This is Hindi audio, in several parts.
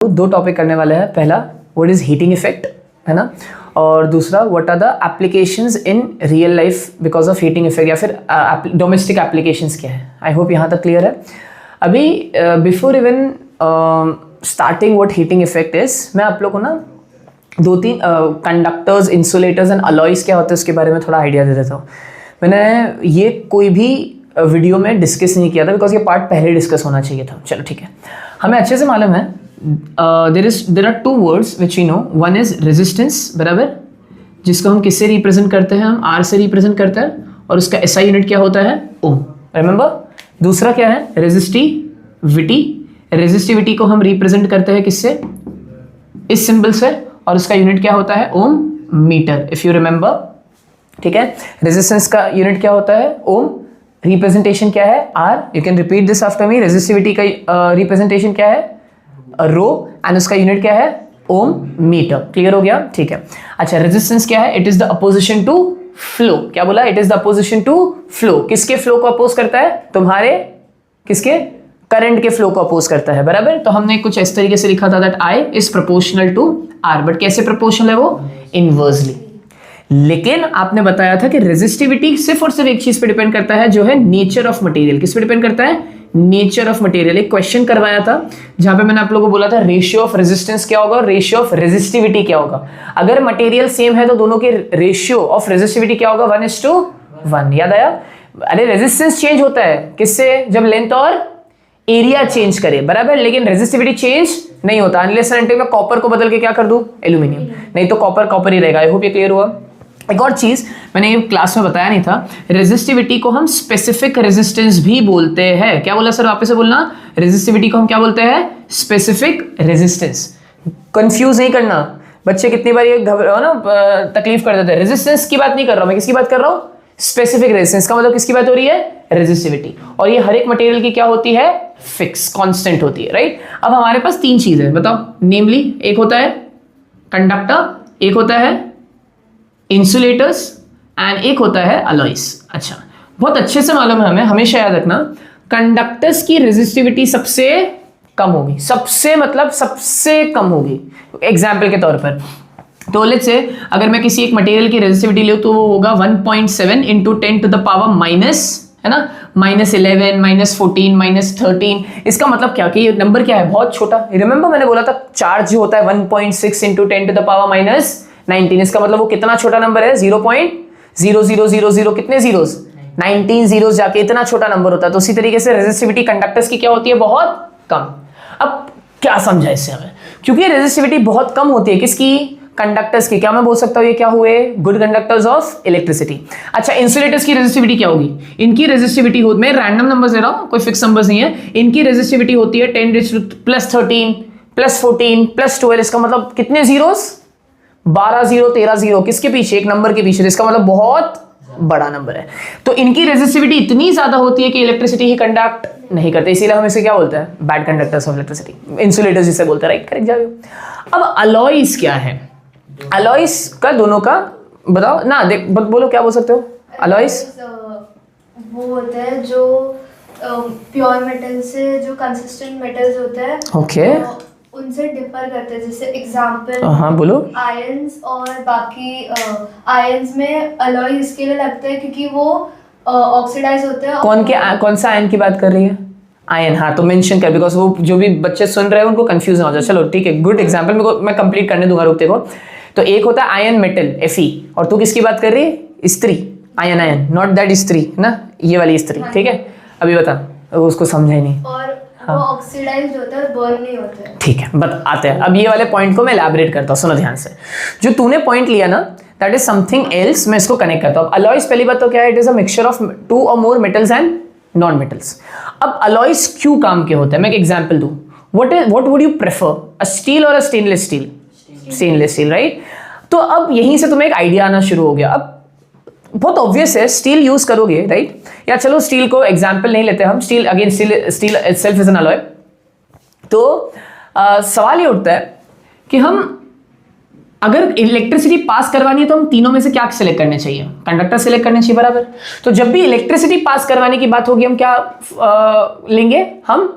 दो टॉपिक करने वाले हैं। पहला व्हाट इज हीटिंग इफेक्ट, है ना, और दूसरा what are the applications in real life because of heating effect, या फिर डोमेस्टिक एप्लीकेशंस क्या है। आई होप यहाँ तक क्लियर है। अभी before even starting what heating effect is, मैं आप लोग को ना दो तीन कंडक्टर्स, इंसुलेटर्स एंड अलॉयज क्या होते हैं उसके बारे में थोड़ा आइडिया दे देता हूँ। मैंने ये कोई भी वीडियो में डिस्कस नहीं किया था बिकॉज ये पार्ट पहले डिस्कस होना चाहिए था। चलो ठीक है, हमें अच्छे से मालूम है there are two words which we know. One is resistance, बराबर, जिसको हम किससे रिप्रेजेंट करते हैं, हम R से रिप्रेजेंट करते हैं, और उसका SI यूनिट क्या होता है, ओम, रिमेंबर। दूसरा क्या है, रेजिस्टिविटी। रेजिस्टिविटी को हम रिप्रेजेंट करते हैं किससे, इस सिंबल से, और उसका यूनिट क्या होता है, ओम मीटर, इफ यू रिमेंबर। ठीक है, रेजिस्टेंस का यूनिट क्या होता है, ओम, रिप्रेजेंटेशन क्या है, R। You can repeat this after me. Resistivity का रिप्रेजेंटेशन क्या है, रो, एंड उसका यूनिट क्या है, ओम मीटर। क्लियर हो गया, ठीक है। अच्छा, रेजिस्टेंस क्या है, it is the opposition to flow. क्या बोला, it is the opposition to flow. किसके फ्लो को अपोज करता है, तुम्हारे किसके, करंट के फ्लो को अपोज करता है, बराबर। तो हमने कुछ इस तरीके से लिखा था that I is proportional to R, but कैसे प्रोपोर्शनल है वो, इनवर्सली। लेकिन आपने बताया था कि रेजिस्टिविटी सिर्फ और सिर्फ एक चीज पे डिपेंड करता है, जो है नेचर ऑफ मटेरियल। किस पे डिपेंड करता है, नेचर ऑफ मटेरियल। एक क्वेश्चन करवाया था जहां पे मैंने आप लोगों को बोला था रेशियो ऑफ रेजिस्टेंस क्या होगा और रेशियो ऑफ रेजिस्टिविटी क्या होगा। अगर मटेरियल सेम है तो दोनों के रेशियो ऑफ रेजिस्टिविटी क्या होगा, 1:1। याद आया। अरे रेजिस्टेंस चेंज होता है किससे, जब लेंथ और एरिया चेंज करे, बराबर, लेकिन रेजिस्टिविटी चेंज नहीं होता अनलेस एंड अनटिल मैं कॉपर को बदल के क्या कर दूं, एल्यूमिनियम। नहीं तो कॉपर ही रहेगा। आई होप ये क्लियर हुआ। एक और चीज मैंने ये क्लास में बताया नहीं था, रेजिस्टिविटी को हम स्पेसिफिक रेजिस्टेंस भी बोलते हैं। क्या बोला सर, वापस से बोलना। रेजिस्टिविटी को हम क्या बोलते हैं, स्पेसिफिक रेजिस्टेंस। कंफ्यूज नहीं करना, बच्चे कितनी बार ये तकलीफ कर देते हैं। रेजिस्टेंस की बात नहीं कर रहा मैं, किसकी बात कर रहा हूं, स्पेसिफिक रेजिस्टेंस। का मतलब किसकी बात हो रही है, रेजिस्टिविटी। और ये हर एक मटेरियल की क्या होती है, फिक्स कांस्टेंट होती है, राइट। अब हमारे पास तीन चीजें बताओ, नेमली एक होता है कंडक्टर, एक होता है इंसुलेटर्स, एंड एक होता है अलॉयज। अच्छा, बहुत अच्छे से मालूम है हमें, हमेशा याद रखना, कंडक्टर्स की रेजिस्टिविटी सबसे कम होगी, सबसे मतलब सबसे कम होगी। एग्जाम्पल के तौर पर तो लेट्स से अगर मैं किसी एक मटेरियल की रेजिस्टिविटी लूं तो वो होगा 1.7 into 10 to the power minus, है ना, -11, -14, -13। इसका मतलब क्या कि ये नंबर क्या है, बहुत छोटा। रिमेंबर मैंने बोला था चार्ज जो होता है 1.6 इंटू 10 टू द पावर -19। इसका मतलब वो कितना छोटा नंबर है, 0.0000, कितने जीरोस, 19 जीरोस जाके इतना छोटा नंबर होता है। तो उसी तरीके से रेजिस्टिविटी कंडक्टर्स की क्या होती है, बहुत कम। अब क्या समझा इससे हमें, क्योंकि रेजिस्टिविटी बहुत कम होती है किसकी, कंडक्टर्स की। क्या मैं बोल सकता हूं ये क्या हुए, गुड कंडक्टर्स ऑफ इलेक्ट्रिसिटी। अच्छा, इंसुलेटर्स की रेजिस्टिविटी क्या होगी, इनकी रेजिस्टिविटी होती, मैं रैंडम नंबर दे रहा हूं, कोई फिक्स नंबर नहीं है। इनकी रेजिस्टिविटी होती है 10⁻13 +14 +12। इसका मतलब कितने जीरोस, 12 0 13 0, किसके पीछे, एक नंबर के पीछे। इसका मतलब बहुत बड़ा नंबर है। तो इनकी रेजिस्टिविटी इतनी ज्यादा होती है कि इलेक्ट्रिसिटी ही कंडक्ट नहीं करते, इसीलिए हम इसे क्या बोलते हैं, bad conductors of electricity, insulators जिसे बोलते हैं, राइट, करेक्ट जाओ। अब अलॉयज क्या है, अलॉयज का दोनों का बताओ ना, देख बोलो क्या बोल सकते हो। अलॉयज वो होते हैं जो प्योर मेटल से जो कंसिस्टेंट मेटल्स होते हैं, ओके, उनसे डिफर करते हैं। जैसे एग्जांपल, हाँ बोलो। आयंस और बाकी आयंस में अलॉय इसके लिए लगते हैं क्योंकि वो ऑक्सीडाइज होते हैं। कौन सा आयन की बात कर रही है, आयन, हाँ तो मेंशन कर, बिकॉज वो जो भी बच्चे सुन रहे हैं उनको कंफ्यूज ना हो जाए। चलो ठीक है, गुड एग्जांपल, मैं कंप्लीट करने दूंगा, रुकते को। तो एक होता है आयन मेटल Fe, और तू किसकी बात कर रही है, स्त्री, आयन, नॉट दैट स्त्री ना, ये वाली स्त्री, ठीक है। अभी बता, उसको समझा ही नहीं। और वो ऑक्सीडाइज्ड होता है, बर्न नहीं होता है। ठीक है, बट आते हैं अब ये वाले पॉइंट को मैं एलैबोरेट करता हूँ, सुनो ध्यान से। जो तूने पॉइंट लिया ना, दैट इज समथिंग एल्स, मैं इसको कनेक्ट करता हूँ। अलॉयज पहली बात तो क्या है, it is a mixture of 2 और more metals and non metals. अब अलॉयज क्यों काम के होते हैं, मैं एक एग्जांपल दूं। What would you prefer, a steel और a stainless steel, stainless steel, right. तो अब यहीं से तुम्हें एक आइडिया आना शुरू हो गया। अब बहुत ऑब्वियस है, स्टील यूज करोगे, राइट, या चलो स्टील को एग्जांपल नहीं लेते हम, steel again, steel itself is an alloy. तो सवाल ये उठता है कि हम अगर इलेक्ट्रिसिटी पास करवानी है तो हम तीनों में से क्या सिलेक्ट करने चाहिए, कंडक्टर सिलेक्ट करने चाहिए, बराबर। तो जब भी इलेक्ट्रिसिटी पास करवाने की बात होगी हम क्या लेंगे, हम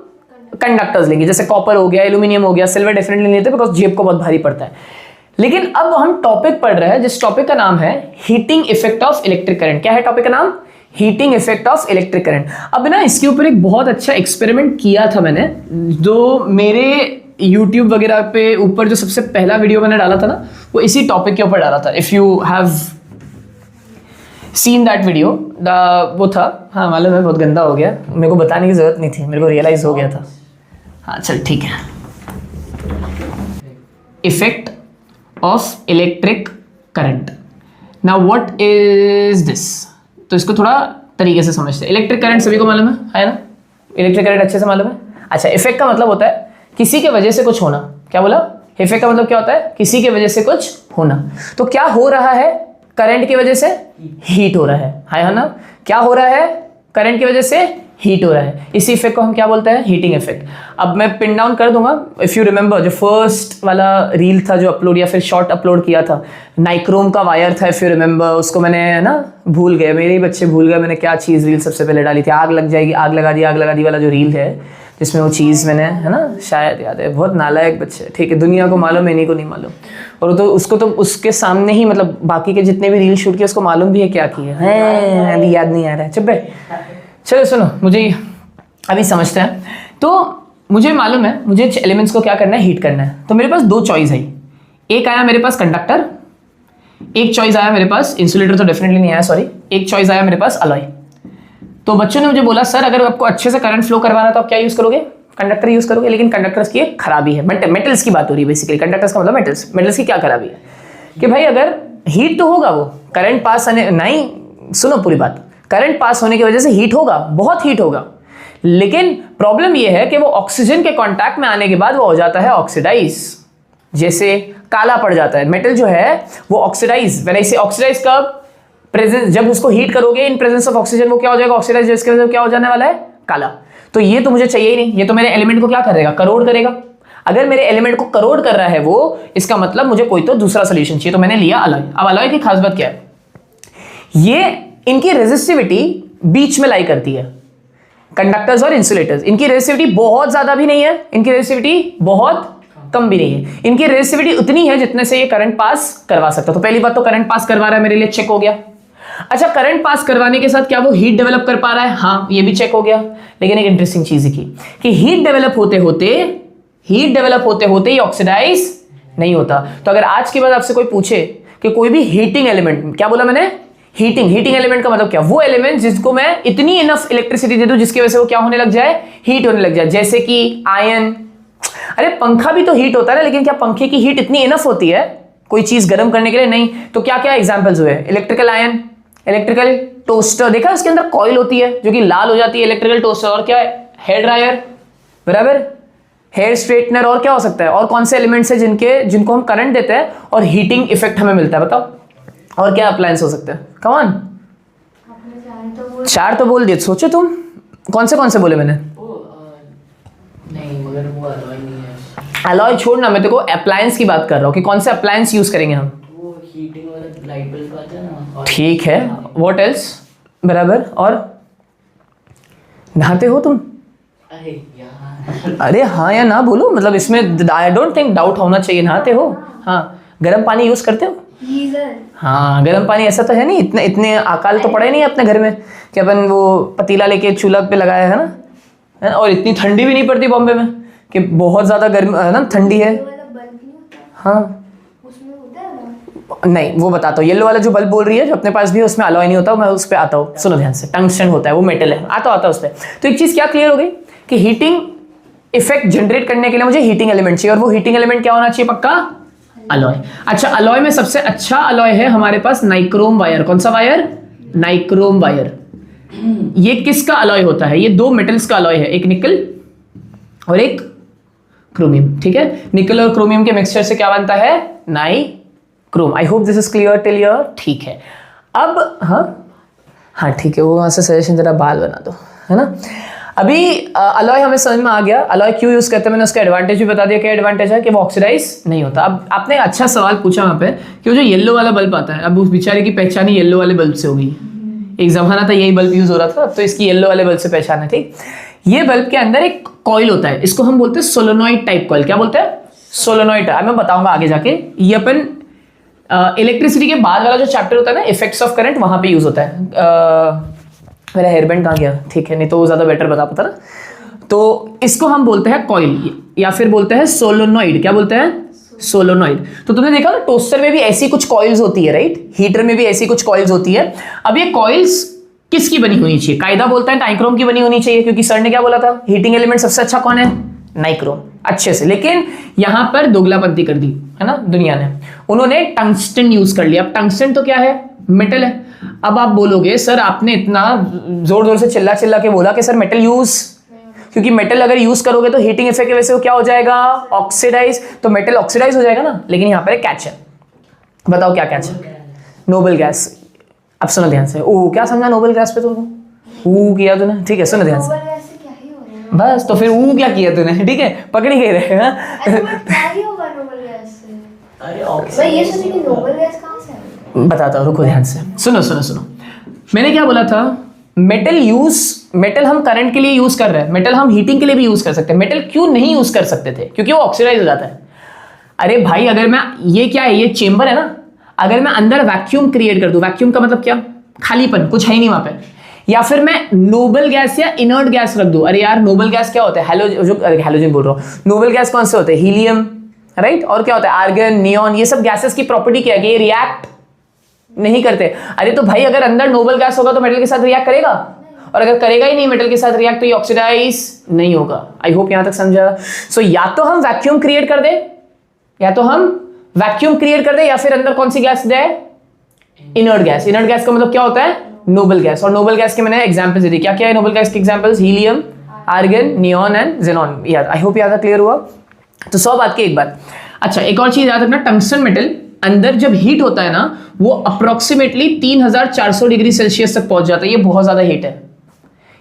कंडक्टर्स लेंगे, जैसे कॉपर हो गया, एल्यूमिनियम हो गया, सिल्वर डेफिनेटली नहीं लेते बिकॉज जेब को बहुत भारी पड़ता है। लेकिन अब हम टॉपिक पढ़ रहे हैं जिस टॉपिक का नाम है heating effect of electric current. क्या है टॉपिक का नाम? Heating effect of electric current. अब ना इसके ऊपर एक बहुत अच्छा एक्सपेरिमेंट किया था मैंने, जो मेरे YouTube वगैरह पे ऊपर जो सबसे पहला वीडियो मैंने डाला था ना, वो इसी टॉपिक के ऊपर डाला था। If you have seen that video, वो था, हाँ मालूम है बहुत गंदा हो गया, मेरे को बताने की जरूरत नहीं थी, मेरे को रियलाइज हो गया था। हाँ चल ठीक है। Effect of electric current. Now what is this? तो इसको थोड़ा तरीके से समझते हैं। इलेक्ट्रिक करंट सभी को मालूम है ना? इलेक्ट्रिक करंट अच्छे से मालूम है। अच्छा, इफेक्ट का मतलब होता है किसी के वजह से कुछ होना। क्या बोला? इफेक्ट का मतलब क्या होता है? किसी के वजह से कुछ होना। तो क्या हो रहा है करंट की वजह से? हीट हो रहा है ना? क्या हो रहा है करंट की वजह से? हीट हो रहा है। इसी इफेक्ट को हम क्या बोलते हैं? Heating effect. अब मैं पिन डाउन कर दूंगा। इफ यू रिमेंबर जो फर्स्ट वाला रील था जो अपलोड या फिर शॉर्ट अपलोड किया था, नाइक्रोम का वायर था, इफ यू रिमेंबर, उसको मैंने ना भूल गए, मेरे ही बच्चे भूल गए मैंने क्या चीज़ रील सबसे पहले डाली थी। आग लग जाएगी, आग लगा दी वाला जो रील है, जिसमें वो चीज़ मैंने, है ना, शायद याद है। बहुत नालायक बच्चे, ठीक है, दुनिया को मालूम है, इन्हीं को नहीं मालूम। और तो उसको तो उसके सामने ही, मतलब बाकी के जितने भी रील शूट किए उसको मालूम भी है क्या किए हैं, अभी याद नहीं आ रहा है। चुप है। चलो सुनो, मुझे अभी समझते हैं। तो मुझे मालूम है मुझे एलिमेंट्स को क्या करना है? हीट करना है। तो मेरे पास दो चॉइस है। एक आया मेरे पास कंडक्टर, एक चॉइस आया मेरे पास इंसुलेटर, तो डेफिनेटली नहीं आया, सॉरी, एक चॉइस आया मेरे पास अलॉय। तो बच्चों ने मुझे बोला सर अगर आपको अच्छे से करंट फ्लो करवाना तो आप क्या यूज करोगे? कंडक्टर यूज करोगे। लेकिन कंडक्टर्स की एक खराबी है, मेटल्स की बात हो रही है बेसिकली। कंडक्टर्स का मतलब मेटल्स की क्या खराबी है कि भाई अगर हीट तो होगा, वो करंट पास होने, नहीं सुनो पूरी बात, करंट पास होने की वजह से हीट होगा, बहुत हीट होगा। लेकिन प्रॉब्लम यह है कि वो ऑक्सीजन के कांटेक्ट में आने के बाद वो हो जाता है ऑक्सीडाइज, जैसे काला पड़ जाता है। मेटल जो है वो ऑक्सीडाइज, व्हेन आई से ऑक्सीडाइज कब? प्रेजेंस, जब उसको हीट करोगे इन प्रेजेंस ऑफ ऑक्सीजन वो क्या हो जाएगा? ऑक्सीडाइज, जिसकी वजह से क्या हो जाने वाला है? काला। तो ये तो मुझे चाहिए ही नहीं, ये तो मेरे एलिमेंट को क्या करेगा? करोड़ करेगा। अगर मेरे एलिमेंट को करोड़ कर रहा है वो, इसका मतलब मुझे कोई तो दूसरा सोल्यूशन चाहिए। तो मैंने लिया अलॉय। अब अलॉय की खास बात क्या है? ये इनकी रेजिस्टिविटी बीच में लाई करती है। कंडक्टर्स और इंसुलेटर्स, इनकी रेजिस्टिविटी बहुत ज्यादा भी नहीं है, इनकी रेजिस्टिविटी बहुत कम भी नहीं है। इनकी रेजिस्टिविटी उतनी है जितने से ये करंट पास करवा सकता। तो पहली बात तो करंट पास करवा रहा है, मेरे लिए चेक हो गया। अच्छा, करंट पास करवाने के साथ क्या वो हीट डेवलप कर पा रहा है? हाँ, ये भी चेक हो गया। लेकिन एक इंटरेस्टिंग चीज की कि हीट डेवलप होते होते ये ऑक्सीडाइज नहीं होता। तो अगर आज के बाद आपसे कोई पूछे कि कोई भी हीटिंग एलिमेंट, क्या बोला मैंने? हीटिंग एलिमेंट का मतलब क्या? वो एलिमेंट जिसको मैं इतनी इनफ इलेक्ट्रिसिटी दे दूं जिसकी वजह से वो क्या होने लग जाए? हीट होने लग जाए। जैसे कि आयन, अरे पंखा भी तो हीट होता है ना, लेकिन क्या पंखे की हीट इतनी इनफ होती है कोई चीज गर्म करने के लिए? नहीं। तो क्या क्या एग्जांपल्स हुए? इलेक्ट्रिकल आयन, इलेक्ट्रिकल टोस्टर, देखा उसके अंदर कॉइल होती है जो कि लाल हो जाती है, इलेक्ट्रिकल टोस्टर। और क्या है? हेयर ड्रायर, बराबर, हेयर स्ट्रेटनर। और क्या हो सकता है? और कौन से एलिमेंट्स है जिनको हम करंट देते हैं और हीटिंग इफेक्ट हमें मिलता है? बताओ और क्या अप्लायंस हो सकते हैं? कम ऑन, चार तो बोल दिए, सोचो तुम कौन से बोले मैंने? नहीं, मगर वो अलॉय नहीं है। अलॉय छोड़ना, मैं देखो अप्लायंस की बात कर रहा हूँ कि कौन से अप्लायंस यूज करेंगे हम। वो हीटिंग वाला लाइट बल्ब आता है ना। ठीक है, व्हाट एल्स? बराबर। और नहाते हो तुम? अरे यार, अरे हाँ या ना बोलो, मतलब इसमें आई डोंट थिंक डाउट होना चाहिए। नहाते हो? हाँ। गर्म पानी यूज करते हो? गीजर। हाँ, गर्म पानी। ऐसा तो है नहीं, इतने अकाल तो पड़े नहीं अपने घर में कि अपन वो पतीला लेके चूल्हा पे लगाया है ना। और इतनी ठंडी भी नहीं पड़ती बॉम्बे में कि बहुत ज्यादा गर्म है ना, ठंडी है। वाला बल्ब नहीं होता, हाँ, उसमें होता है ना? नहीं वो बताता हूँ। येलो वाला जो बल्ब बोल रही है जो अपने पास भी है, उसमें अलॉय नहीं होता। मैं उस पर आता हूँ, सुनो ध्यान से। टंगस्टन होता है, वो मेटल है, आता उस पर। तो एक चीज क्या क्लियर हो गई कि हीटिंग इफेक्ट जनरेट करने के लिए मुझे हीटिंग एलिमेंट चाहिए। और वो हीटिंग एलिमेंट क्या होना चाहिए? पक्का अलॉय। अच्छा, अलॉय में सबसे अच्छा अलॉय है हमारे पास नाइक्रोम वायर। कौन सा वायर? Nichrome wire. ये किसका अलॉय होता है? ये दो मेटल्स का अलॉय है, एक निकल और एक क्रोमियम। ठीक है, निकल और क्रोमियम के मिक्सचर से क्या बनता है? Nichrome. I hope this is clear till here. ठीक है, अब हाँ ठीक है, वो वहां से सजेशन जरा बाल बना दो, है ना। अभी अलॉय हमें समझ में आ गया। अलॉय क्यों यूज करते हैं, मैंने उसका एडवांटेज भी बता दिया। क्या एडवांटेज है? कि वो ऑक्सीडाइज नहीं होता। अब आपने अच्छा सवाल पूछा वहां पे कि वो जो येलो वाला बल्ब आता है, अब उस बेचारे की पहचान ही येलो वाले बल्ब से हो गई। एक जमाना था यही बल्ब यूज हो रहा था, तो इसकी येलो वाले बल्ब से पहचान है। ठीक, ये बल्ब के अंदर एक कॉइल होता है, इसको हम बोलते हैं सोलोनॉइड टाइप कॉइल। क्या बोलते हैं? सोलोनॉइड। मैं बताऊंगा आगे जाके। ये अपन इलेक्ट्रिसिटी के बाद वाला जो चैप्टर होता है ना, इफेक्ट्स ऑफ करंट, वहां पे यूज होता है। मेरा हेयरबैंड कहाँ गया? ठीक है, नहीं तो वो ज्यादा बेटर बता पाता ना। तो इसको हम बोलते हैं कॉइल या फिर बोलते हैं सोलोनॉइड। क्या बोलते हैं? सोलोनॉइड। तो तुमने देखा ना, टोस्टर में भी ऐसी कुछ कॉइल्स होती है, राइट? हीटर में भी ऐसी कुछ कॉइल्स होती है। अब ये कॉइल्स किसकी बनी होनी चाहिए? कायदा बोलता है नाइक्रोम की बनी होनी चाहिए, क्योंकि सर ने क्या बोला था, हीटिंग एलिमेंट सबसे अच्छा कौन है? नाइक्रोम। अच्छे से। लेकिन यहां पर दोगलापंती कर दी है ना दुनिया ने, उन्होंने टंगस्टन यूज कर लिया। अब टंगस्टन तो क्या है? मेटल है। अब आप बोलोगे सर आपने इतना जोर जोर से चिल्ला चिल्ला के बोला कि सर मेटल यूज, क्योंकि मेटल अगर यूज करोगे तो हीटिंग इफेक्ट की वजह से वो क्या हो जाएगा? ऑक्सीडाइज। तो मेटल ऑक्सीडाइज हो जाएगा ना। लेकिन यहाँ पर एक कैच है। बताओ क्या कैच है? Noble gas. अब सुनो ध्यान से। ओ क्या समझा नोबल गैस पे? तो ऊ किया तूने, ठीक है, सुनो ध्यान से। नोबल गैस से क्या ही हो रहा है? बस तो फिर ऊ क्या किया तूने? ठीक है, पकड़ ही गए रहे। अरे but क्या ही होगा नोबल गैस से? अरे मैं ये सोची कि नोबल गैस कहाँ से आई? बताता हूँ, रुको ध्यान से। सुनो सुनो सुनो, मैंने क्या बोला था? मेटल हम करंट के लिए यूज कर रहे हैं, मेटल हम हीटिंग के लिए भी यूज कर सकते हैं। मेटल क्यों नहीं यूज कर सकते थे? क्योंकि वो ऑक्सीडाइज हो जाता है। अरे भाई अगर मैं, ये क्या है? ये चेंबर है ना, अगर मैं अंदर वैक्यूम क्रिएट कर दूं, वैक्यूम का मतलब क्या? खालीपन, कुछ है ही नहीं वहां पे, या फिर मैं नोबल गैस या इनर्ट गैस रख दूं। अरे यार नोबल गैस क्या होता है? हैलोजन बोल रहा हूं। नोबल गैस कौन से होते हैं? Helium, right? और क्या होता है? Argon, neon. ये सब गैसेस की प्रॉपर्टी क्या है कि ये रिएक्ट नहीं करते। अरे तो भाई अगर अंदर नोबल गैस होगा तो मेटल के साथ रिएक्ट करेगा, और अगर करेगा ही नहीं मेटल के साथ रिएक्ट, तो ये ऑक्सीडाइज नहीं होगा। आई होप यहां तक समझा। सो या तो हम वैक्यूम क्रिएट कर दे, या फिर अंदर कौन सी गैस दे? Inert gas. इनर्ट गैस का मतलब क्या होता है? Noble gas. और नोबल गैस के मैंने एग्जांपल्स दिए। क्या क्या है नोबल गैस के examples? Helium, argon, neon and xenon. यार आई होप याद क्लियर हुआ। तो 100 बात की एक बात। अच्छा एक और चीज याद रखना, टंगस्टन मेटल अंदर जब हीट होता है ना, वो अप्रोक्सीमेटली 3400 डिग्री सेल्सियस तक पहुंच जाता है। ये बहुत ज्यादा हीट है,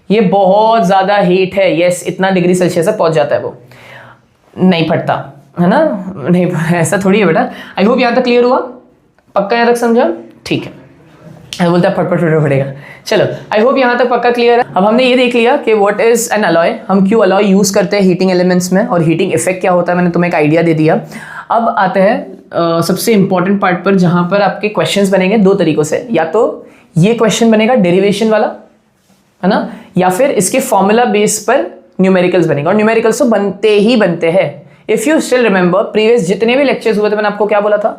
ये बहुत ज्यादा हीट है। यस, इतना डिग्री सेल्सियस तक पहुंच जाता है। वो नहीं फटता है ना, नहीं ऐसा थोड़ी है बेटा। आई होप यहां तक क्लियर हुआ, पक्का यहां तक समझा? ठीक है, बोलता है फटफट पड़ेगा। चलो आई होप यहां तक पक्का क्लियर है। अब हमने ये देख लिया कि व्हाट इज एन अलॉय, हम क्यों अलॉय यूज करते हैं हीटिंग एलिमेंट्स में, और हीटिंग इफेक्ट क्या होता है, मैंने तुम्हें एक आइडिया दे दिया। अब आते हैं सबसे इंपॉर्टेंट पार्ट पर, जहां पर आपके क्वेश्चंस बनेंगे दो तरीकों से। या तो ये क्वेश्चन बनेगा डेरिवेशन वाला, है ना, या फिर इसके फॉर्मूला बेस पर न्यूमेरिकल्स बनेगा। और न्यूमेरिकल्स तो बनते ही बनते हैं। If you still remember previous जितने भी लेक्चर्स हुए थे, मैंने आपको क्या बोला था?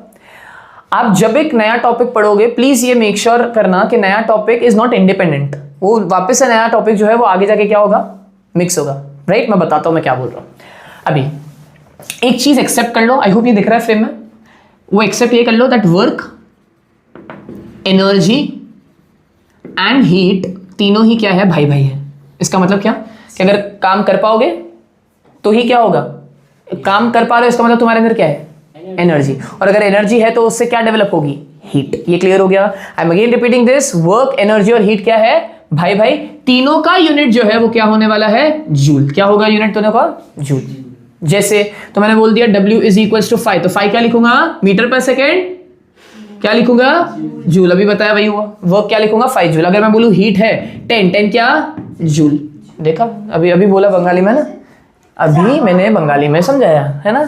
आप जब एक नया टॉपिक पढ़ोगे, प्लीज ये मेक श्योर करना कि नया टॉपिक इज नॉट इंडिपेंडेंट। वो वापस से नया टॉपिक जो है वो आगे जाके क्या होगा? मिक्स होगा, राइट? मैं बताता हूं मैं क्या बोल रहा हूं। अभी एक चीज एक्सेप्ट कर लो, आई होप ये दिख रहा है फ्रेम में। वो एक्सेप्ट ये कर लो that work, energy and heat तीनों ही क्या है? भाई भाई है। इसका मतलब क्या कि अगर काम कर पाओगे तो ही क्या होगा? काम कर पा रहे हो, इसका मतलब तुम्हारे अंदर क्या है? एनर्जी। और अगर एनर्जी है तो उससे क्या डेवलप होगी? हीट। ये क्लियर हो गया? I am again repeating this, work, energy और हीट क्या है? भाई भाई। तीनों का यूनिट जो है वो क्या होने वाला है? जूल। क्या होगा यूनिट दोनों का? जूल। जैसे तो मैंने बोल दिया W इज इक्वल टू 5, तो 5 क्या लिखूंगा? मीटर पर सेकेंड। क्या लिखूंगा? जूल। अभी बताया वही हुआ। वर्क क्या लिखूंगा? 5 जूल। अगर मैं बोलूं हीट है 10 क्या? जूल। देखा, अभी बोला बंगाली में ना, अभी मैंने बंगाली में समझाया है ना।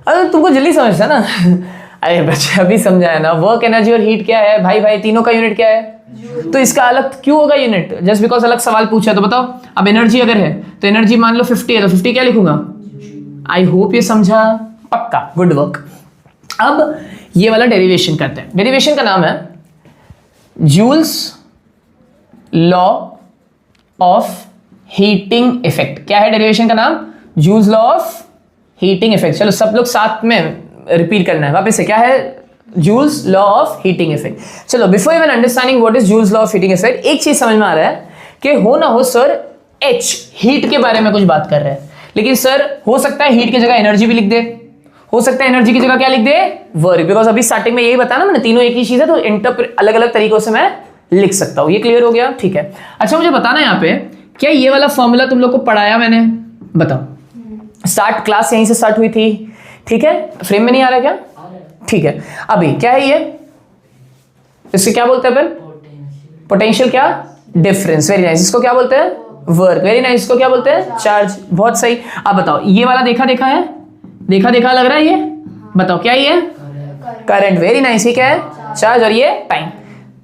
अरे तुमको जल्दी समझता ना। अरे बच्चे अभी समझाया ना। वर्क, एनर्जी और हीट क्या है? भाई भाई। तीनों का यूनिट क्या है? तो इसका अलग क्यों होगा यूनिट? जस्ट बिकॉज अलग सवाल पूछा। तो बताओ, अब एनर्जी अगर है तो एनर्जी मान लो 50 है, तो 50 क्या लिखूंगा? आई होप ये समझा, पक्का, गुड वर्क। अब ये वाला डेरिवेशन करते हैं। डेरिवेशन का नाम है Joule's law of heating effect. क्या है डेरिवेशन का नाम? Joules law of heating effect. चलो सब लोग साथ में रिपीट करना है वापस से। क्या है? Joule's law of heating effect. चलो before even understanding what is Joule's law of heating effect, एक चीज समझ में आ रहा है कि हो ना हो सर H हीट के बारे में कुछ बात कर रहे हैं, लेकिन सर हो सकता है हीट की जगह एनर्जी भी लिख दे, हो सकता है एनर्जी की जगह क्या लिख दे? वर्क। बिकॉज अभी स्टार्टिंग में यही बताया ना मैंने, तीनों एक ही चीज है, तो इंटरप्रेट अलग अलग तरीकों से मैं लिख सकता हूं। ये क्लियर हो गया? ठीक है। अच्छा मुझे बताना यहाँ पे, क्या ये वाला फॉर्मूला तुम लोग को पढ़ाया मैंने? बताओ। स्टार्ट क्लास यहीं से स्टार्ट हुई थी, ठीक है? फ्रेम में नहीं आ रहा क्या? ठीक है। अभी क्या है ये? इससे क्या बोलते हैं अपन? पोटेंशियल क्या? डिफरेंस। Very nice. इसको क्या बोलते हैं? Work, very nice. इसको क्या बोलते हैं? चार्ज, बहुत सही। अब बताओ ये वाला देखा देखा है, देखा देखा लग रहा है ये, बताओ क्या ये? Current, very nice. ये क्या है? चार्ज, और ये टाइम।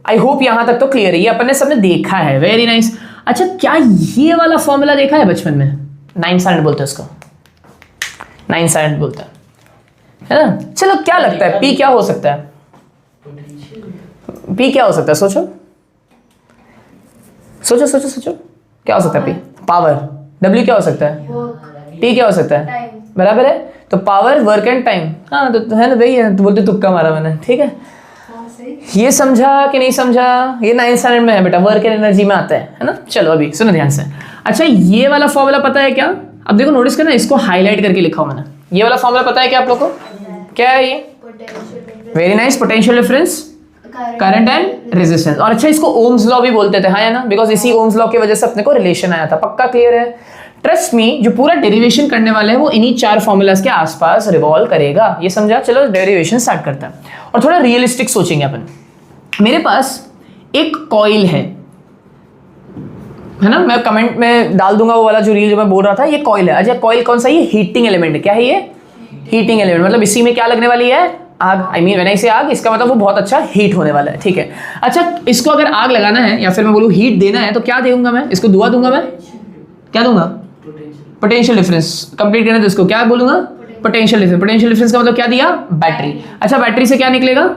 आई होप यहां तक तो क्लियर है, ये अपन ने सबने देखा है, वेरी नाइस। अच्छा, क्या ये वाला फॉर्मूला देखा है बचपन में? 9 साइलेंट बोलते हैं उसको, 9 साइलेंट बोलते हैं, है ना? चलो क्या लगता है पी क्या हो सकता है? पी क्या हो सकता है? सोचो सोचो सोचो सोचो, क्या हो सकता है? पी पावर, डब्ल्यू क्या हो सकता है? टी क्या हो सकता है? टाइम। बराबर है, तो पावर, वर्क एंड टाइम। हाँ तो है ना, वही है, तो बोलते तुक्का मारा मैंने, ठीक है। हाँ, सही। ये समझा कि नहीं समझा? ये 9 स्टैंडर्ड में है बेटा, वर्क एंड एनर्जी में आता है ना। चलो अभी सुनो ध्यान से। अच्छा, ये वाला फॉर्मूला पता है क्या? अब देखो नोटिस करना, इसको हाईलाइट करके लिखा हूं मैंने। ये वाला फॉर्मूला पता है क्या आप लोग को? क्या है ये? Very nice, potential difference, current and resistance. और अच्छा, इसको ओम्स लॉ भी बोलते थे, हाँ ना, बिकॉज इसी ओम्स लॉ की वजह से अपने को रिलेशन आया था। पक्का क्लियर है? ट्रस्ट मी, जो पूरा डेरिवेशन करने वाले हैं वो इन्हीं 4 फॉर्मूलाज के आसपास रिवॉल्व करेगा, ये समझा? चलो डेरिवेशन स्टार्ट करता है और थोड़ा रियलिस्टिक सोचेंगे अपन। मेरे पास एक कॉइल है ना, मैं कमेंट में डाल दूंगा वो वाला जो रील जो मैं बोल रहा था, ये कॉइल है। अच्छा, कॉइल कौन सा? ये हीटिंग एलिमेंट है। क्या है ये? हीटिंग एलिमेंट, मतलब इसी में क्या लगने वाली है? आग। आई मीन व्हेन आई से आग, इसका मतलब वो बहुत अच्छा हीट होने वाला है, ठीक है। अच्छा, इसको अगर आग लगाना है या फिर मैं बोलूँ हीट देना है तो क्या दूंगा मैं? इसको धुआं दूंगा मैं? क्या दूंगा? Potential difference. कंप्लीट करना तो इसको क्या बोलूंगा? Potential difference. पोटेंशियल डिफरेंस का मतलब क्या दिया? बैटरी। अच्छा, बैटरी से क्या निकलेगा?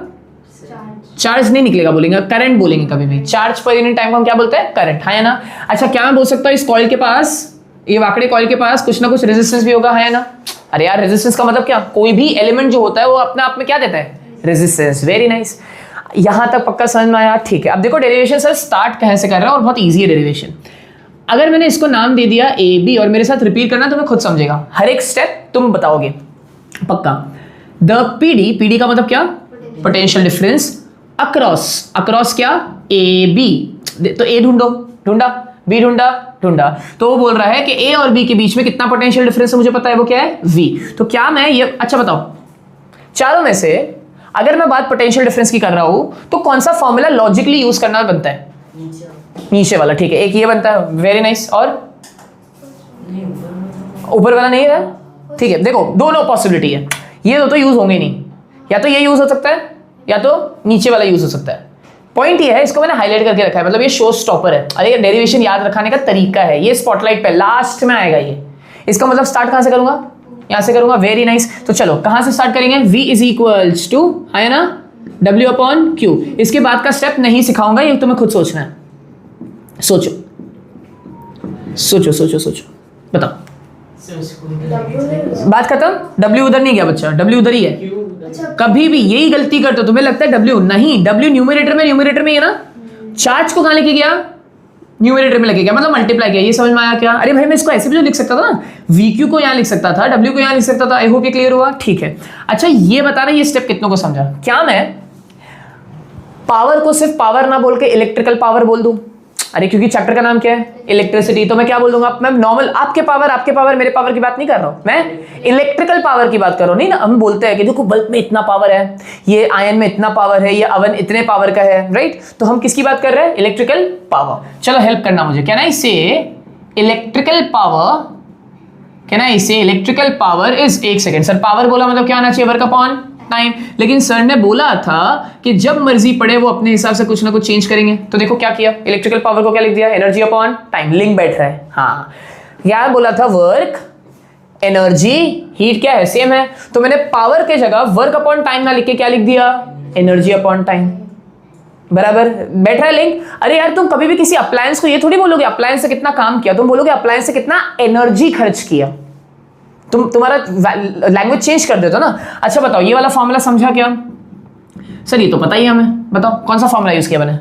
चार्ज नहीं निकलेगा, बोलेंगे करंट, बोलेंगे कभी भी। चार्ज पर यूनिट टाइम को हम क्या बोलते हैं? करंट, है ना। अच्छा, क्या मैं बोल सकता हूँ इस कॉइल के पास, ये वाकड़े कॉइल के पास कुछ ना कुछ रेजिस्टेंस भी होगा, है ना? अरे यार, रेजिस्टेंस का मतलब क्या? कोई भी एलिमेंट जो होता है वो अपने आप में क्या देता है? रेजिस्टेंस। वेरी नाइस, यहां तक पक्का समझ में आया, ठीक है। अब देखो डेरिवेशन सर स्टार्ट कहां से कर रहा है, और बहुत ईजी है डेरिवेशन। अगर मैंने इसको नाम दे दिया ए बी और मेरे साथ रिपीट करना, तो मैं खुद समझेगा, हर एक स्टेप तुम बताओगे पक्का। द पीडी, पीडी का मतलब क्या? पोटेंशियल डिफरेंस अक्रॉस, अक्रॉस क्या? A B. तो ए ढूंढो, ढूंढा, बी ढूंढा, ढूंढा, तो वो बोल रहा है कि ए और बी के बीच में कितना पोटेंशियल डिफरेंस है मुझे पता है, वो क्या है? वी। तो क्या मैं ये, अच्छा बताओ, चारों में से अगर मैं बात पोटेंशियल डिफरेंस की कर रहा हूं तो कौन सा फॉर्मूला लॉजिकली यूज करना बनता है? नीचे वाला, ठीक है। एक ये बनता है, वेरी नाइस। और ऊपर वाला नहीं है, ठीक है। देखो दोनों पॉसिबिलिटी है, ये दो तो यूज होंगे नहीं, या तो ये यूज हो सकता है या तो नीचे वाला यूज हो सकता है। पॉइंट ये है, इसको मैंने हाईलाइट करके रखा है, मतलब ये शो स्टॉपर है। अरे ये डेरिवेशन याद रखने का तरीका है, ये स्पॉटलाइट पे लास्ट में आएगा ये। इसका मतलब स्टार्ट कहां से करूंगा? यहां से करूंगा, वेरी नाइस। तो चलो कहां से स्टार्ट करेंगे? V इज इक्वल्स टू, है ना, W अपॉन Q। इसके बाद का स्टेप नहीं सिखाऊंगा, ये तुम्हें खुद सोचना है। सोचो सोचो सोचो सोचो, बताओ। बात खत्म। W उधर नहीं गया बच्चा, W उधर ही है। कभी भी यही गलती करते हो, तुम्हें लगता है W नहीं, W न्यूमरेटर में है ना। चार्ज को कहां लेके गया? न्यूमरेटर में लेके गया, मतलब मल्टीप्लाई किया। ये समझ में आया क्या? अरे भाई मैं इसको ऐसे भी तो लिख सकता था ना, VQ को यहां लिख सकता था, W को यहां लिख सकता था। आई होप ये क्लियर हुआ, ठीक है। अच्छा, ये बता रहा, ये स्टेप कितनों को समझा? क्या मैं पावर को सिर्फ पावर ना बोल के इलेक्ट्रिकल पावर बोल दूं? अरे क्योंकि चैप्टर का नाम क्या है? इलेक्ट्रिसिटी। तो मैं क्या बोल दूंगा? मैं नॉर्मल आपके पावर मेरे पावर की बात नहीं कर रहा हूं, मैं इलेक्ट्रिकल पावर की बात कर रहा हूं। नहीं ना, हम बोलते हैं कि देखो बल्ब में इतना पावर है, ये आयन में इतना पावर है, ये अवन इतने पावर का है, राइट? तो हम किसकी बात कर रहे हैं? Electrical power. चलो हेल्प करना मुझे, कैन आई से इलेक्ट्रिकल पावर, कैन आई से इलेक्ट्रिकल पावर इज, एक सेकेंड सर, पावर बोला मतलब क्या आना चाहिए? Work upon time. लेकिन सर ने बोला था कि जब मर्जी पड़े वो अपने हिसाब से कुछ ना कुछ चेंज करेंगे। तो देखो क्या किया, इलेक्ट्रिकल पावर को क्या लिख दिया? Energy upon time. लिंक बैठ रहा है, हाँ। यार बोला था वर्क, एनर्जी, हीट क्या है? सेम है। तो मैंने पावर के जगह वर्क अपॉन टाइम ना लिख के क्या लिख दिया? Energy upon time. बराबर बैठ रहा है लिंक। अरे यार तुम कभी भी किसी अप्लायंस को ये थोड़ी बोलोगे अप्लायंस से कितना काम किया, तुम बोलोगे अप्लायंस से कितना एनर्जी खर्च किया। तुम्हारा लैंग्वेज चेंज कर देते हो ना। अच्छा बताओ, ये वाला फॉर्मूला समझा क्या? सर ये तो पता ही हमें, बताओ कौन सा फॉर्मूला यूज किया मैंने?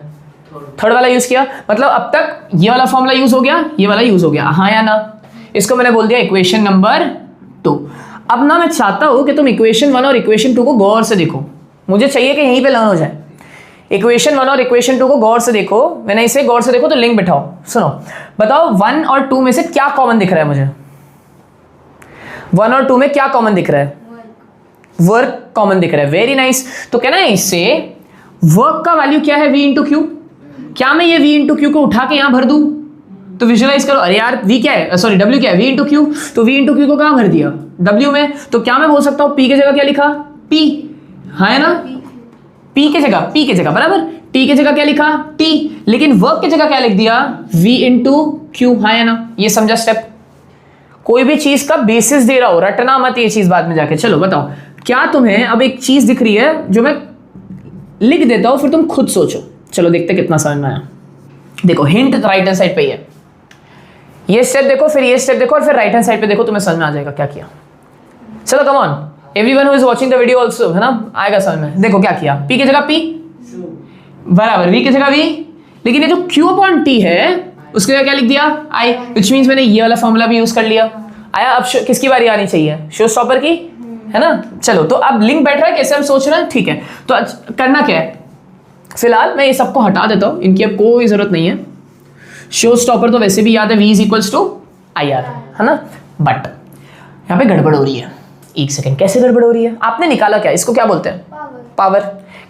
थर्ड वाला यूज किया। मतलब अब तक ये वाला फॉर्मूला यूज हो गया, ये वाला यूज हो गया, हाँ या ना? इसको मैंने बोल दिया इक्वेशन नंबर 2। अब ना मैं चाहता हूं कि तुम इक्वेशन 1 और इक्वेशन 2 को गौर से देखो, मुझे चाहिए कि यहीं पे लर्न हो जाए। इक्वेशन 1 और इक्वेशन 2 को गौर से देखो। मैंने इसे गौर से देखो तो लिंक बिठाओ। सुनो, बताओ 1 और 2 में से क्या कॉमन दिख रहा है मुझे? 1 और 2 में क्या कॉमन दिख रहा है? वर्क कॉमन दिख रहा है, वेरी नाइस। तो कहना है इससे वर्क का वैल्यू क्या है? V into Q. क्या मैं ये V इंटू क्यू को उठा के यहां भर दूं? तो विजुअलाइज करो, अरे यार v क्या है, सॉरी w क्या है, v इंटू क्यू, तो v इंटू क्यू को कहाँ भर दिया, w में, तो क्या मैं बोल सकता हूँ p की जगह क्या लिखा, p, हाँ है ना, p की जगह बराबर, t की जगह क्या लिखा, t, लेकिन वर्क की जगह क्या लिख दिया, v इंटू क्यू, हाँ है ना, ये समझा स्टेप। कोई भी चीज का बेसिस दे रहा हो, रटना मत ये चीज बाद में जाके। चलो बताओ, क्या तुम्हें अब एक चीज दिख रही है जो मैं लिख देता हूं, फिर तुम खुद सोचो। चलो देखते कितना समझ में आया। देखो हिंट राइट हैंड साइड पे ही है, ये स्टेप देखो, फिर ये स्टेप देखो, और फिर राइट हैंड साइड पे देखो, तुम्हें समझ में आ जाएगा क्या किया। चलो come on, everyone who is watching the video also, है ना, आएगा समझ में। देखो क्या किया, p की जगह p बराबर, v की जगह v, लेकिन ये जो q अपॉन t है उसके जगह क्या लिख दिया, i, विच मीन्स मैंने ये वाला फॉर्मूला भी यूज कर लिया। आया, अब किसकी बारी आनी चाहिए, शो स्टॉपर की, है ना। चलो तो अब लिंक बैठ रहा है, कैसे हम सोच रहे हैं, ठीक है। तो करना क्या है, फिलहाल मैं ये सबको हटा देता हूँ, इनकी अब कोई जरूरत नहीं है। शो स्टॉपर तो वैसे भी याद है, v is equals to I R, है ना, बट यहाँ पे गड़बड़ हो रही है। एक सेकेंड, कैसे गड़बड़ हो रही है, आपने निकाला क्या, इसको क्या बोलते हैं, पावर।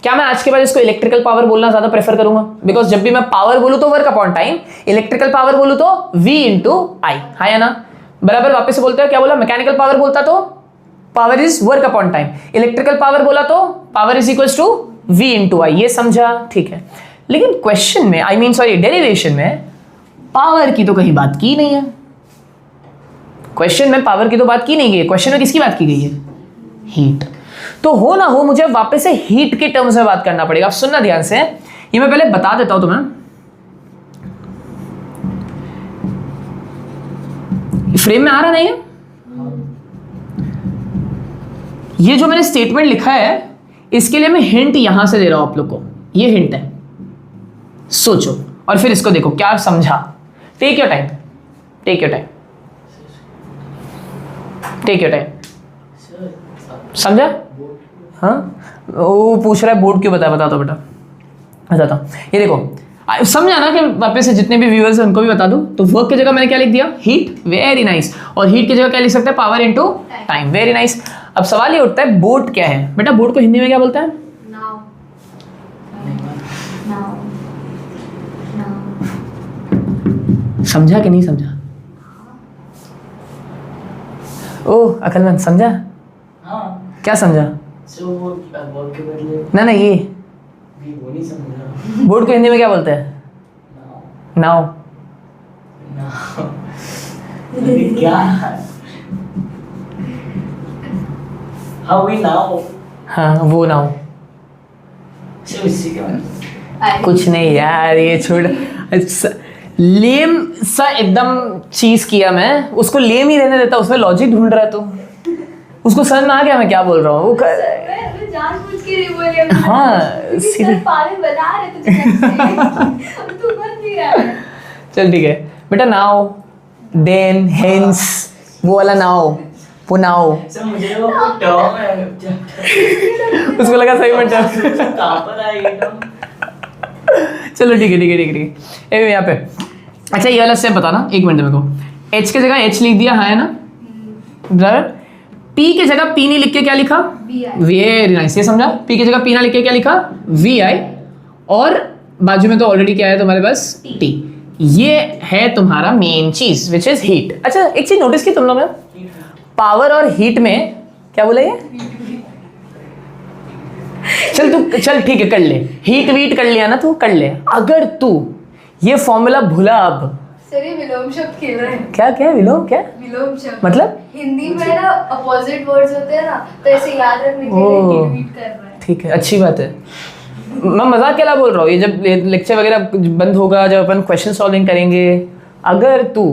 क्या मैं आज के बाद इसको इलेक्ट्रिकल पावर बोलना ज्यादा प्रेफर करूंगा, बिकॉज जब भी मैं पावर बोलूं तो work upon time, electrical power बोलूं तो v इंटू आई, है ना, बराबर। वापस से बोलते हैं, क्या बोला, मैकेनिकल पावर बोलता तो power is work upon time, electrical power बोला तो power is equals to v into I, ये समझा, ठीक है। लेकिन क्वेश्चन में, आई मीन सॉरी डेरिवेशन में पावर की तो कहीं बात की नहीं है, क्वेश्चन में पावर की तो बात की नहीं गई है, क्वेश्चन में किसकी बात की गई है, हीट। तो हो ना हो मुझे वापस से हीट के टर्म्स में बात करना पड़ेगा। अब सुनना ध्यान से, ये मैं पहले बता देता हूं तुम्हें, फ्रेम में आ रहा नहीं है, ये जो मैंने स्टेटमेंट लिखा है इसके लिए मैं हिंट यहां से दे रहा हूं आप लोग को, ये हिंट है, सोचो और फिर इसको देखो क्या समझा। Take your time, take your time, take your time, समझा। हाँ, वो पूछ रहा है बोर्ड क्यों बताया, बता दो बेटा, बताता हूँ। ये देखो समझा ना, कि वापस से जितने भी व्यूअर्स हैं उनको भी बता दूं। तो वर्क की जगह मैंने क्या लिख दिया, हीट, वेरी नाइस, और हीट की जगह क्या लिख सकते हैं, power into time, very nice. अब सवाल ये उठता है बोट क्या है, बेटा बोट को हिंदी में क्या बोलते हैं, समझा कि नहीं समझा, ओह अकलमंद समझा, क्या समझा, ना ना ये बोट को हिंदी में क्या बोलते हैं, नाव, क्या, हाँ वो नाव, कुछ नहीं यार, ये छोड़, लेम सा एकदम चीज किया मैं, उसको लेम ही रहने देता, उसमें लॉजिक ढूंढ रहा है तू, उसको समझ में आ गया मैं क्या बोल रहा हूँ। जानबूझ के नहीं बोले, हाँ सीधे पागल बना रहे तू बन नहीं रहा है। चल ठीक है बेटा, नाव, देन, हेंस, वो वाला नाव, वो नाव, मुझे वो टर्म है, उसको लगा सही में टर्म, कहाँ पर आएगी टर्म। चलो ठीक है ठीक है ठीक है ठीक है, यहाँ पे अच्छा ये वाला स्टेप बताना, एक मिनट मेरे को। एच की जगह एच लिख दिया, हाँ है ना, बराबर। P की जगह P नहीं लिख के क्या लिखा, वेरी नाइस, ये समझा। P की जगह P ना लिख के क्या लिखा, VI, और बाजू में तो ऑलरेडी क्या है तुम्हारे पास, T। ये है तुम्हारा मेन चीज विच इज हीट। अच्छा एक चीज नोटिस की तुम लोग ने, पावर और हीट में क्या बोला ये, चल तू चल ठीक है कर ले, हीट वीट कर लिया ना तू, कर ले। अगर तू ये फॉर्मूला भूला, अब सर ये विलोम शब्द खेल रहे हैं, क्या क्या विलोम, क्या विलोम शब्द मतलब, हिंदी में ना अपोजिट वर्ड्स होते हैं ना, तो ऐसे याद रखने के लिए रीड कर रहे हैं। ठीक है अच्छी बात है। मैं मजाक के लिए बोल रहा हूँ, ये जब लेक्चर वगैरह बंद होगा, जब अपन क्वेश्चन सॉल्विंग करेंगे, अगर तू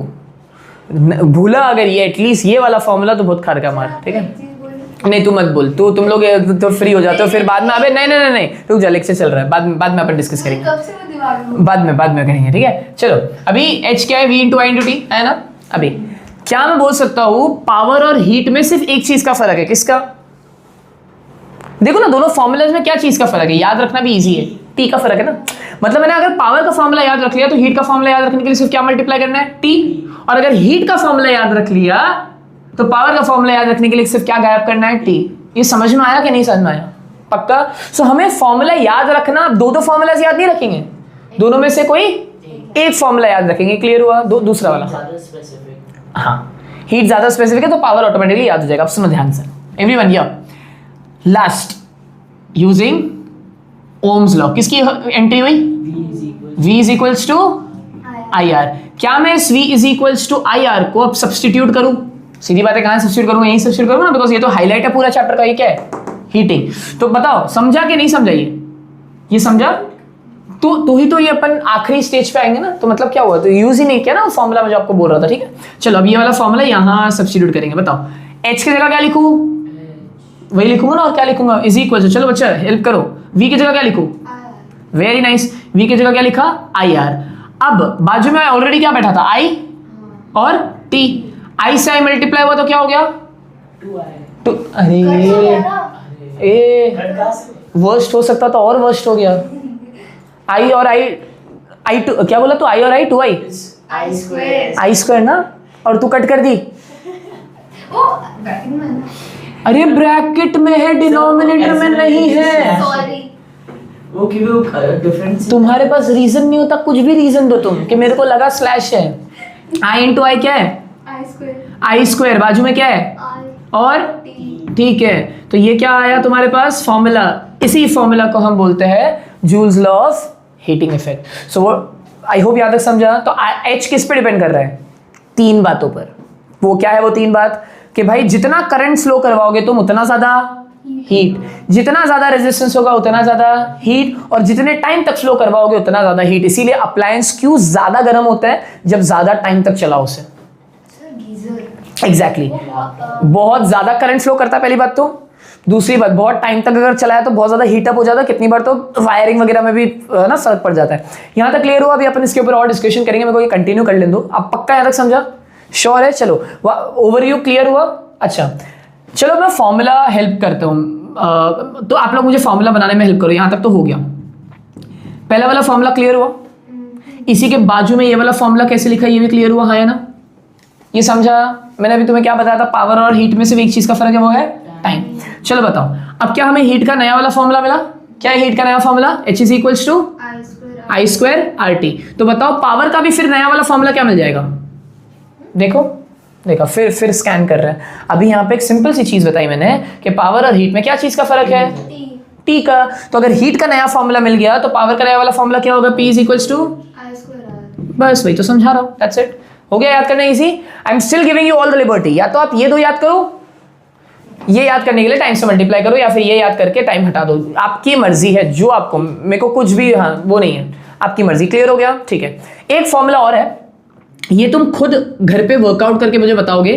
भूला अगर ये एटलीस्ट ये वाला फॉर्मूला, तो बहुत खार का मार, ठीक है। नहीं तू मत बोल, तुम लोग तो फ्री हो जाते हो फिर बाद में, अबे नहीं नहीं नहीं रुक जा, लेक्चर चल रहा है, बाद में अपन डिस्कस करेंगे, कब से मैं दिमाग में, बाद में करेंगे, ठीक है। चलो अभी H क्या है, V इंटू आई इंटू टी, है ना। अभी क्या मैं बोल सकता हूँ, पावर और हीट में सिर्फ एक चीज का फर्क है, किसका, देखो ना दोनों फॉर्मूलाज में क्या चीज का फर्क है, याद रखना भी इजी है, टी का फर्क है ना। मतलब मैंने अगर पावर का फॉर्मूला याद रख लिया, तो हीट का फॉर्मूला याद रखने के लिए सिर्फ क्या मल्टीप्लाई करना है, टी। और अगर हीट का फॉर्मूला याद रख लिया, तो पावर का फॉर्मूला याद रखने के लिए सिर्फ क्या गायब करना है, टी। ये समझ में आया कि नहीं समझ में आया, पक्का। सो हमें फॉर्मूला याद रखना, दो फॉर्मूलाज याद नहीं रखेंगे, दोनों में से कोई एक फॉर्मूला याद रखेंगे, क्लियर हुआ? दूसरा वाला, ज़्यादा स्पेसिफिक। हाँ हीट ज्यादा स्पेसिफिक है तो पावर ऑटोमेटिकली याद हो जाएगा। अब सुनो ध्यान से एवरीवन, या लास्ट यूजिंग ओम्स लॉ किसकी एंट्री हुई? V is equals to I R. क्या मैं इस V is equals to I R को अब सब्सटीट्यूट करूं? सीधी बात है, कहां सब्सटीट्यूट करूं? यहीं सब्सटीट्यूट करूं ना, बिकॉज ये तो हाईलाइट है पूरा चैप्टर का। ये क्या है? हीटिंग। तो बताओ समझा कि नहीं समझा? ये समझा? तो ही तो ये अपन आखिरी स्टेज पे आएंगे ना, तो मतलब क्या हुआ? तो यूज ही नहीं किया ना फॉर्मूला में जो आपको बोल रहा था, ठीक है? चलो अब ये वाला फॉर्मूला यहाँ सब्सटीट्यूट करेंगे। बताओ H की जगह क्या लिखूं? वही लिखूंगा ना, और क्या लिखूंगा? इज इक्वल टू, चलो बच्चा हेल्प करो, V की जगह क्या लिखूं? वेरी नाइस, V की जगह क्या लिखा? I R. अब बाजू में ऑलरेडी क्या बैठा था? I और T। I से I मल्टीप्लाई हुआ तो क्या हो गया? 2। अरे वर्स्ट हो सकता था, और वर्स्ट हो गया। I और I 2 क्या बोला? तो I और I 2I I स्क्वायर ना, और तू कट कर दी। वो ब्रैकेट में है ना। अरे ब्रैकेट में है, डिनोमिनेटर में नहीं है। सॉरी, वो क्यों डिफरेंस? तुम्हारे पास रीजन नहीं होता, कुछ भी रीजन दो तुम कि मेरे को लगा स्लैश है। I इंटू आई क्या है? आई स्क्वायर। बाजू में क्या है? और ठीक है, तो ये क्या आया तुम्हारे पास? फॉर्मूला। इसी फॉर्मूला को हम बोलते हैं joules law of heating effect. So I hope याद तक समझा। तो H किस पे डिपेंड कर रहा है? 3 बातों पर। वो क्या है वो 3 बात? कि भाई जितना करंट स्लो करवाओगे तुम उतना ज्यादा हीट, जितना ज्यादा रेजिस्टेंस होगा उतना ज्यादा हीट, और जितने टाइम तक स्लो करवाओगे उतना ज्यादा हीट। इसीलिए अप्लायंस क्यों ज्यादा गर्म होता है? जब ज्यादा टाइम तक चलाओ उसे। एग्जैक्टली, बहुत ज्यादा करंट फ्लो करता है पहली बात तो। दूसरी बात, बहुत टाइम तक अगर चलाया तो बहुत ज्यादा हीटअप हो जाता है, कितनी बार तो वायरिंग वगैरह में भी ना फर्क पड़ जाता है। यहाँ तक क्लियर हुआ? अभी अपन इसके ऊपर और डिस्कशन करेंगे, मेरे को ये कंटिन्यू कर लें दो। आप पक्का यहाँ तक समझा? श्योर है? चलो ओवरव्यू क्लियर हुआ? अच्छा चलो मैं फॉर्मूला हेल्प करता हूँ। तो आप लोग मुझे फॉर्मूला बनाने में हेल्प करो। यहाँ तक तो हो गया, पहला वाला फॉर्मूला क्लियर हुआ? इसी के बाजू में ये वाला फॉर्मूला कैसे लिखा ये भी क्लियर हुआ? हाँ है ना? ये समझा? मैंने अभी तुम्हें क्या बताया था? पावर और हीट में सिर्फ एक चीज का फर्क है, वो है टाइम। चलो बताओ अब क्या हमें हीट का नया वाला फॉर्मूला मिला? क्या है हीट का नया formula? H is equals to I square R T. तो बताओ पावर का भी फिर नया वाला फॉर्मूला क्या मिल जाएगा? देखो देखा, फिर स्कैन कर रहे हैं। अभी यहाँ पे एक सिंपल सी चीज बताई मैंने कि पावर और हीट में क्या चीज का फर्क है? टी का। तो अगर हीट का नया फॉर्मूला मिल गया तो पावर का नया वाला फॉर्मूला क्या होगा? P इज इक्वल्स टू बस वही तो समझा रहा हूँ, दैट्स इट। हो गया याद करना easy? I am still giving you all the liberty. या तो आप ये 2 याद करो, ये याद करने के लिए टाइम से मल्टीप्लाई करो, या फिर ये याद करके टाइम हटा दो। आपकी मर्जी है, जो आपको, मेरे को कुछ भी हाँ वो नहीं है, आपकी मर्जी। क्लियर हो गया? ठीक है। एक फॉर्मूला और है, ये तुम खुद घर पे वर्कआउट करके मुझे बताओगे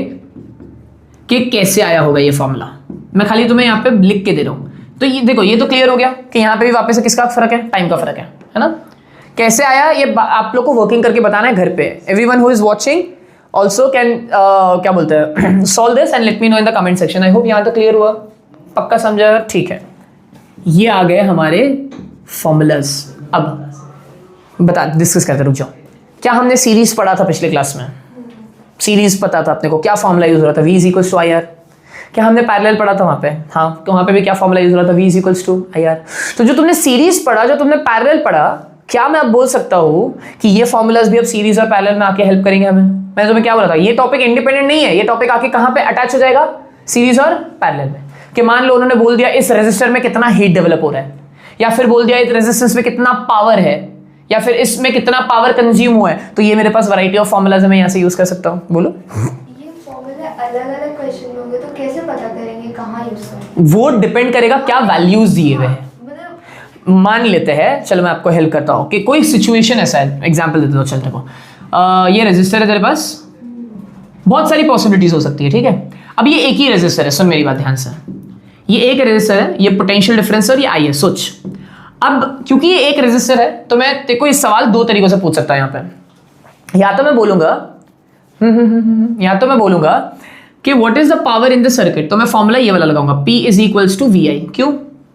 कि कैसे आया होगा ये फॉर्मूला। मैं खाली तुम्हें यहाँ पे लिख के दे रहा हूँ। तो ये देखो, ये तो क्लियर हो गया कि यहाँ पे भी वापस से किसका फर्क है? टाइम का फर्क है ना? कैसे आया ये आप लोग को वर्किंग करके बताना है घर पे। Everyone who is watching also can क्या बोलते हैं solve this and let me know in the comment section. I hope यहाँ तक क्लियर हुआ, पक्का समझा? ठीक है, ये आ गए हमारे फॉर्मूलाज। अब बता डिस्कस करते रुक जाओ। क्या हमने सीरीज पढ़ा था पिछले क्लास में? सीरीज पता था अपने को, क्या फॉर्मूला यूज हो रहा था? V is equals to I R. क्या हमने पैरेलल पढ़ा था वहाँ पे? हाँ, तो वहाँ पे भी क्या फॉर्मूला यूज हो रहा था? V is equals to I R. तो जो तुमने सीरीज पढ़ा, जो तुमने पैरेलल पढ़ा, क्या मैं अब बोल सकता हूँ कि ये फॉर्मूलाज भी अब सीरीज और पैरेलल में आके हेल्प करेंगे हमें? मैंने तुम्हें क्या बोला था? ये टॉपिक इंडिपेंडेंट नहीं है, ये टॉपिक आके कहाँ पे अटैच हो जाएगा? सीरीज और पैरेलल में। कि मान लो उन्होंने बोल दिया इस रेजिस्टर में कितना हीट डेवलप हो रहा है, या फिर बोल दिया इस रेजिस्टेंस में कितना पावर है, या फिर इसमें कितना पावर कंज्यूम हुआ है, तो ये मेरे पास वैरायटी ऑफ फॉर्मूलाज है, मैं यहाँ से यूज कर सकता हूँ। बोलो। ये फॉर्मूला अलग-अलग क्वेश्चन में होंगे तो कैसे पता करेंगे कहाँ यूज करें? वो डिपेंड करेगा क्या वैल्यूज दिए हुए हैं। मतलब मान लेते हैं, चलो मैं आपको हेल्प करता हूँ कि कोई सिचुएशन ऐसा है, एग्जांपल देता हूँ। चल देखो, ये रेजिस्टर है तेरे पास, बहुत सारी पॉसिबिलिटीज हो सकती है, ठीक है? अब ये एक ही रेजिस्टर है, सुन मेरी बात ध्यान से। ये एक रेजिस्टर है, ये पोटेंशियल डिफरेंस और ये आई है। सोच, अब क्योंकि ये एक रेजिस्टर है तो मैं तेरे को इस सवाल 2 तरीकों से पूछ सकता है यहाँ पे। या तो मैं बोलूंगा या तो मैं बोलूंगा कि what is the power in the circuit, तो मैं फॉर्मूला ये वाला लगाऊंगा, P is equals to V I. क्यों?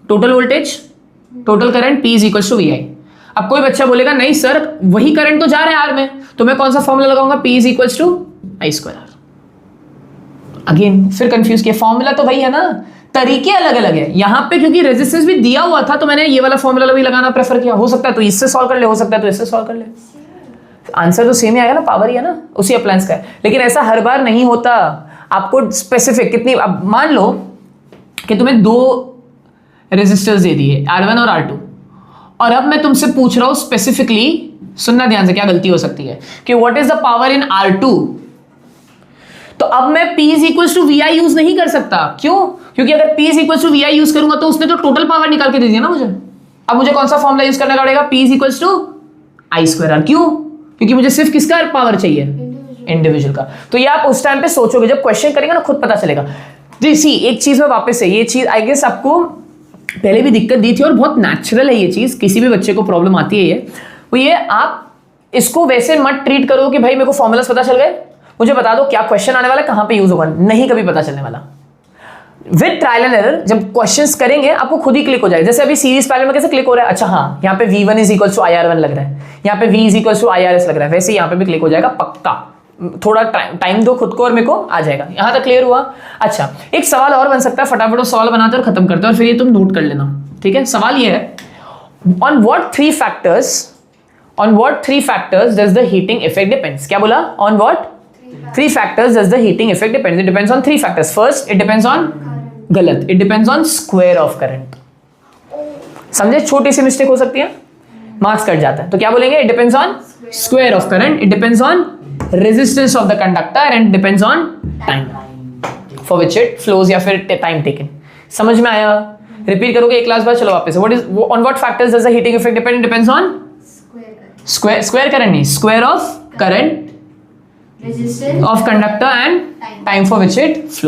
Total voltage, total current, P is equals to V I. अब कोई बच्चा बोलेगा नहीं सर वही करंट तो जा रहा है आर में, तो मैं कौन सा फॉर्मूला लगाऊंगा? P is equals to I square R. Again फिर कंफ्यूज किया, फॉर्मूला तो वही है ना, तरीके अलग अलग है। यहाँ पे क्योंकि रेजिस्टेंस भी दिया हुआ था तो मैंने ये वाला फॉर्मूला भी लगाना प्रेफर किया। हो सकता है तो इससे सॉल्व कर ले, हो सकता है तो इससे सॉल्व कर ले। आंसर तो सेम ही आएगा ना, पावर ही है ना, उसी अप्लायंस का है। लेकिन ऐसा हर बार नहीं होता, आपको स्पेसिफिक कितनी, अब मान लो कि तुम्हें 2 रेजिस्टर्स दे दिए R1 और R2, और अब मैं तुमसे पूछ रहा हूं स्पेसिफिकली, सुनना ध्यान से, क्या गलती हो सकती है कि what is the power in R2। तो अब मैं P is equal to VI use नहीं कर सकता। क्यों? क्योंकि अगर P is equal to VI use करूंगा तो उसने तो टोटल पावर निकाल के दे दिया ना मुझे। अब मुझे कौन सा फॉर्मूला यूज करना पड़ेगा? P is equal to I²R। क्यों? क्योंकि मुझे सिर्फ किसका पावर चाहिए? इंडिविजुअल का। तो ये आप उस टाइम पे सोचोगे, जब क्वेश्चन करेंगे ना खुद पता चलेगा। सी एक चीज में वापस से, ये चीज आई गेस आपको पहले भी दिक्कत दी थी और बहुत नेचुरल है ये चीज, किसी भी बच्चे को प्रॉब्लम आती है ये। वो ये आप इसको वैसे मत ट्रीट करो कि भाई मेरे को फॉर्मूलास पता चल गए, मुझे बता दो क्या क्वेश्चन आने वाला है, कहां पे यूज होगा। नहीं, कभी पता चलने वाला। विद ट्रायल एंड एरर जब क्वेश्चंस करेंगे आपको खुद ही क्लिक हो जाएगा। जैसे अभी सीरीज पैरेलल में कैसे क्लिक हो रहा है, अच्छा हाँ यहाँ पे V1 is equal to IR1 लग रहा है, यहाँ पे V is equal to IRS लग रहा है, वैसे यहाँ पे भी क्लिक हो जाएगा पक्का। थोड़ा टाइम दो खुद को और मेरे को आ जाएगा। यहां तक क्लियर हुआ? अच्छा, एक सवाल और बन सकता है, फटाफट सवाल बनाते और खत्म करते हैं, और फिर ये तुम नोट कर लेना, ठीक है। सवाल ये है, on what 3 factors does the heating effect depends. क्या बोला? On what 3 factors does the heating effect depends. It depends on 3 factors. First, it depends on, गलत, it depends on square of current. समझे? छोटी सी मिस्टेक हो सकती है, मार्क्स कट जाता है। तो क्या बोलेंगे? It depends on square of current, it depends on resistance of the conductor and depends on time for which it flows, या फिर time taken। समझ में आया? रिपीट करोगे एक क्लास बाद। चलो वापस, what is on what factors does the heating effect depend? It depends on square current नहीं, square of current, resistance of conductor and time for which it flows।